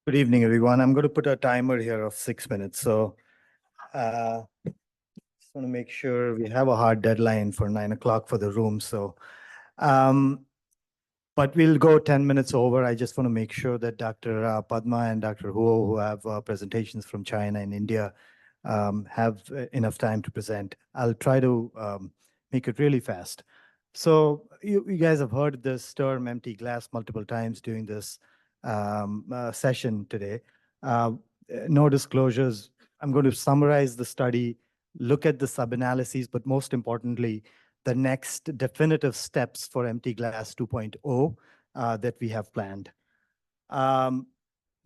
Good evening, everyone. I'm going to put a timer here of 6 minutes. So just want to make sure we have a hard deadline for 9 o'clock for the room. Um, but we'll go 10 minutes over. I just want to make sure that Dr. Padma and Dr. Huo, who have presentations from China and India, have enough time to present. I'll try to make it really fast. So you guys have heard this term empty glass multiple times during this session today. Uh, no disclosures. I'm going to summarize the study, look at the sub-analyses, but most importantly, the next definitive steps for empty glass 2.0 that we have planned.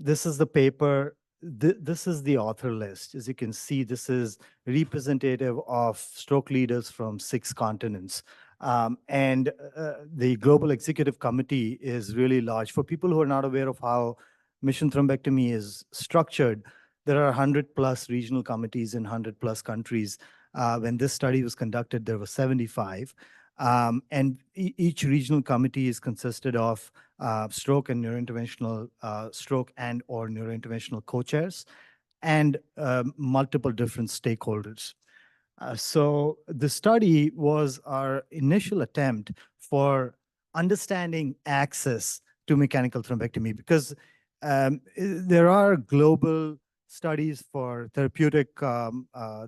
This is the paper. This is the author list. As you can see, this is representative of stroke leaders from 6 continents. And the Global Executive Committee is really large. For people who are not aware of how mission thrombectomy is structured, there are 100 plus regional committees in 100 plus countries. When this study was conducted, there were 75. And each regional committee is consisted of stroke and neurointerventional stroke and or neurointerventional co-chairs and multiple different stakeholders. So the study was our initial attempt for understanding access to mechanical thrombectomy because there are global studies for therapeutic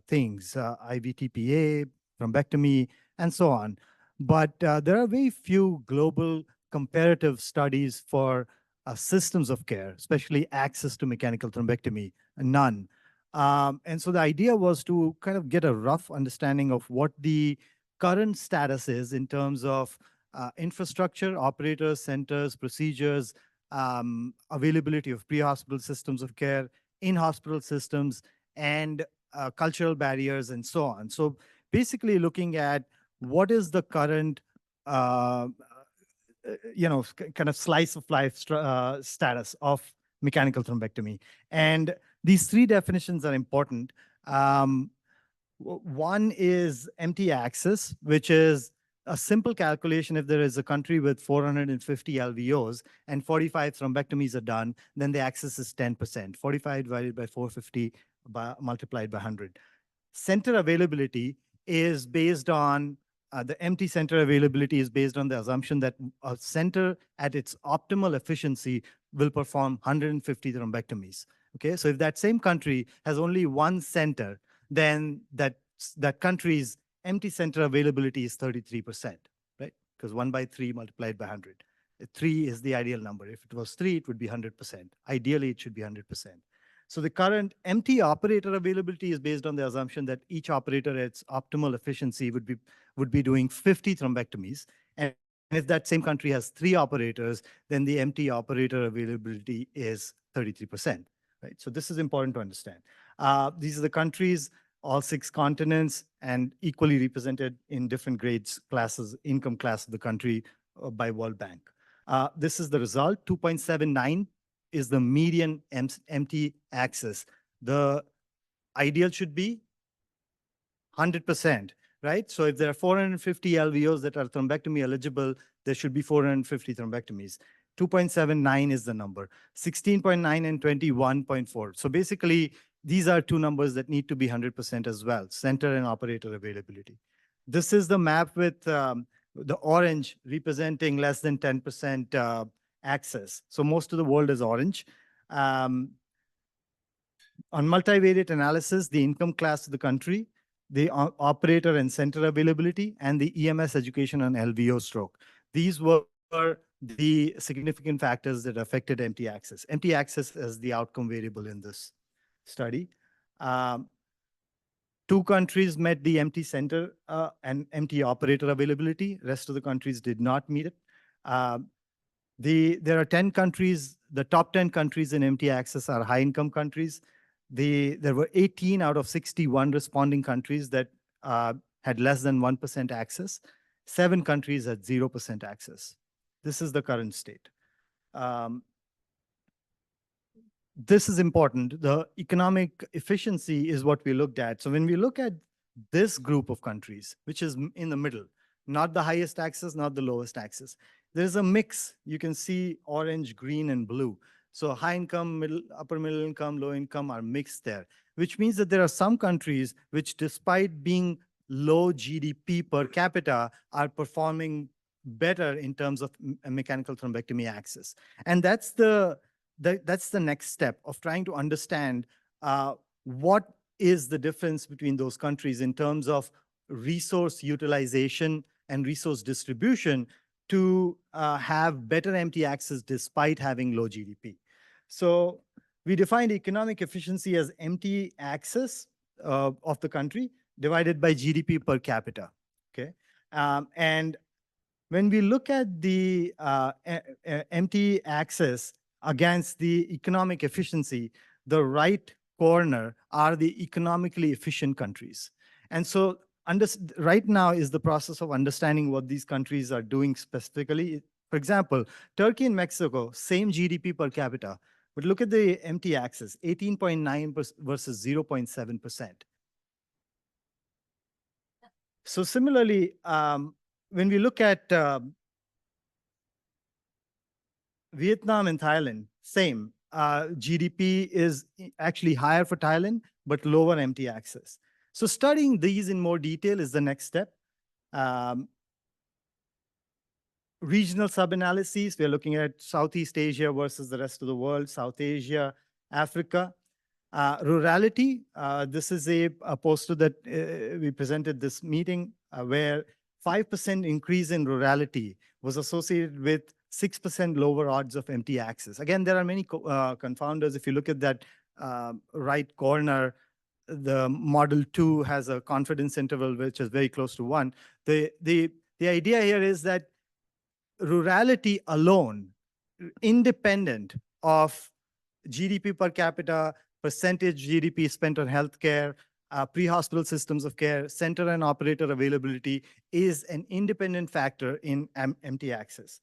things, IVTPA, thrombectomy, and so on. But there are very few global comparative studies for systems of care, especially access to mechanical thrombectomy, none. And so the idea was to kind of get a rough understanding of what the current status is in terms of infrastructure, operators, centers, procedures, availability of pre-hospital systems of care, in-hospital systems, and cultural barriers, and so on. So basically looking at what is the current kind of slice of life status of mechanical thrombectomy. And these 3 definitions are important. One is empty access, which is a simple calculation. If there is a country with 450 LVOs and 45 thrombectomies are done, then the access is 10%. 45 divided by 450 multiplied by 100. Center availability is based on the empty center availability is based on the assumption that a center at its optimal efficiency will perform 150 thrombectomies. Okay, so if that same country has only 1 center, then that country's empty center availability is 33%, right? Because 1 by 3 multiplied by 100. 3 is the ideal number. If it was 3, it would be 100%. Ideally, it should be 100%. So the current empty operator availability is based on the assumption that each operator at its optimal efficiency would be doing 50 thrombectomies. And if that same country has 3 operators, then the empty operator availability is 33%. Right? So this is important to understand. These are the countries, all 6 continents, and equally represented in different grades, classes, income class of the country by World Bank. This is the result. 2.79 is the median empty access. The ideal should be 100%, right? So if there are 450 LVOs that are thrombectomy eligible, there should be 450 thrombectomies. 2.79 is the number. 16.9 and 21.4. So basically, these are 2 numbers that need to be 100% as well, center and operator availability. This is the map with the orange representing less than 10% access. So most of the world is orange. On multivariate analysis, the income class of the country, the operator and center availability, and the EMS education on LVO stroke. These were the significant factors that affected empty access. Empty access as the outcome variable in this study. 2 countries met the empty center and empty operator availability. Rest of the countries did not meet it. There are 10 countries. The top 10 countries in empty access are high-income countries. There were 18 out of 61 responding countries that had less than 1% access. 7 countries had 0% access. This is the current state. This is important. The economic efficiency is what we looked at. So when we look at this group of countries, which is in the middle, not the highest access, not the lowest access, there's a mix. You can see orange, green, and blue. So high income, upper middle income, low income are mixed there, which means that there are some countries which, despite being low GDP per capita, are performing better in terms of mechanical thrombectomy access. And that's that's the next step of trying to understand what is the difference between those countries in terms of resource utilization and resource distribution to have better MT access despite having low GDP. So we defined economic efficiency as MT access of the country divided by GDP per capita. Okay, and when we look at the MT access against the economic efficiency, the right corner are the economically efficient countries. And so right now is the process of understanding what these countries are doing specifically. For example, Turkey and Mexico, same GDP per capita, but look at the MT axis, 18.9 versus 0.7%. So similarly, when we look at Vietnam and Thailand, same. GDP is actually higher for Thailand, but lower MT access. So studying these in more detail is the next step. Regional sub-analyses, we're looking at Southeast Asia versus the rest of the world, South Asia, Africa. Rurality, this is a poster that we presented this meeting where 5% increase in rurality was associated with 6% lower odds of MT access. Again, there are many confounders. If you look at that right corner, the model 2 has a confidence interval which is very close to 1. The idea here is that rurality alone, independent of GDP per capita, percentage GDP spent on healthcare, pre-hospital systems of care, center and operator availability is an independent factor in MT access.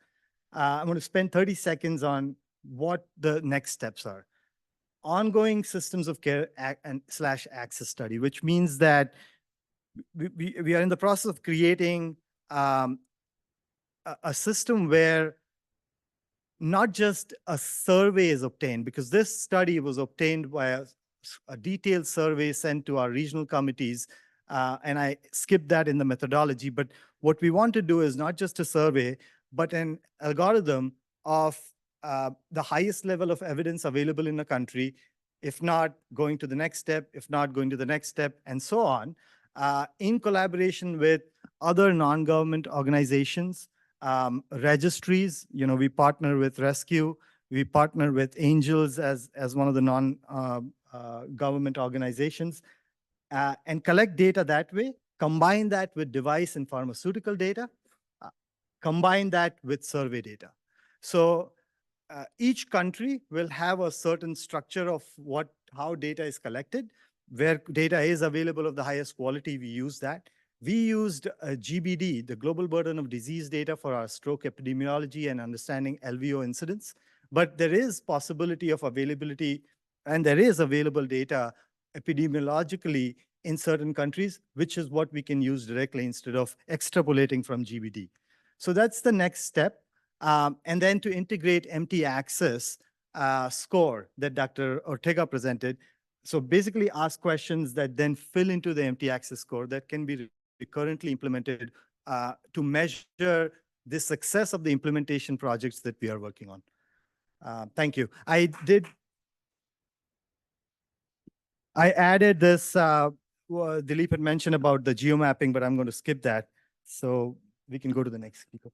I'm going to spend 30 seconds on what the next steps are. Ongoing systems of care and / access study, which means that we are in the process of creating a system where not just a survey is obtained, because this study was obtained by a detailed survey sent to our regional committees, and I skipped that in the methodology. But what we want to do is not just a survey, but an algorithm of the highest level of evidence available in a country, if not going to the next step, if not going to the next step, and so on, in collaboration with other non-government organizations, registries. We partner with Rescue, we partner with Angels as one of the non-government organizations, and collect data that way, combine that with device and pharmaceutical data, combine that with survey data. So each country will have a certain structure of how data is collected. Where data is available of the highest quality, we use that. We used GBD, the Global Burden of Disease data, for our stroke epidemiology and understanding LVO incidence. But there is possibility of availability, and there is available data epidemiologically in certain countries, which is what we can use directly instead of extrapolating from GBD. So that's the next step. And then to integrate MT access score that Dr. Ortega presented. So basically ask questions that then fill into the MT access score that can be currently implemented to measure the success of the implementation projects that we are working on. Thank you. I added this, Dilip had mentioned about the geomapping, but I'm going to skip that. So we can go to the next speaker.